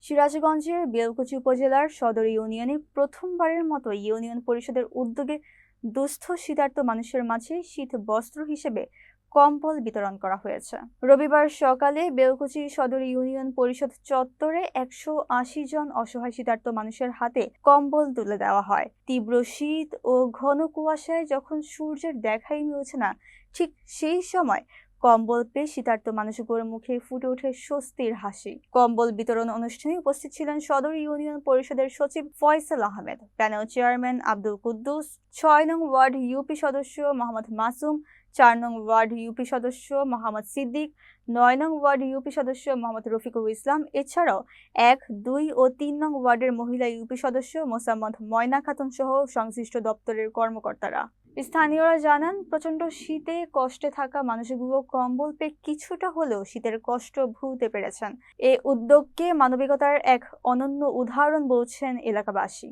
সিরাজগঞ্জের বেলকুচি উপজেলার সদর ইউনিয়নে প্রথমবারের মতো ইউনিয়ন পরিষদের উদ্যোগে দুস্থ শীতার্ত মানুষের মাঝে শীত বস্ত্র হিসেবে কম্বল বিতরণ করা হয়েছে। রবিবার সকালে বেলকুচি সদর ইউনিয়ন পরিষদ চত্বরে 180 জন অসহায় শীতার্ত মানুষের হাতে কম্বল তুলে দেওয়া হয়। তীব্র শীত ও ঘন কুয়াশায় যখন সূর্যের দেখাই মিলছে না, ঠিক সেই সময় কম্বল পেয়ে শীতার্ত মানুষগুলোর মুখে ফুটে ওঠে স্বস্তির হাসি। কম্বল বিতরণ অনুষ্ঠানে উপস্থিত ছিলেন সদর ইউনিয়ন পরিষদের সচিব ফয়সাল আহমেদ, প্যানেল চেয়ারম্যান আব্দুল কুদ্দুস, 6 নং ওয়ার্ড ইউপি সদস্য মোহাম্মদ মাসুম, 4 নং ওয়ার্ড ইউপি সদস্য মোহাম্মদ সিদ্দিক, 9 নং ওয়ার্ড ইউপি সদস্য মোহাম্মদ রফিকুল ইসলাম, এছাড়াও 1, 2 ও 3 নং ওয়ার্ডের মহিলা ইউপি সদস্য মোসাম্মদ ময়না খাতুন সহ সংশ্লিষ্ট দপ্তরের কর্মকর্তারা। স্থানীয়রা জানান, প্রচন্ড শীতে কষ্টে থাকা মানুষগুলো কম্বল পেয়ে কিছুটা হলেও শীতের কষ্ট ভুলতে পেরেছেন। এই উদ্যোগকে মানবিকতার এক অনন্য উদাহরণ বলছেন এলাকাবাসী।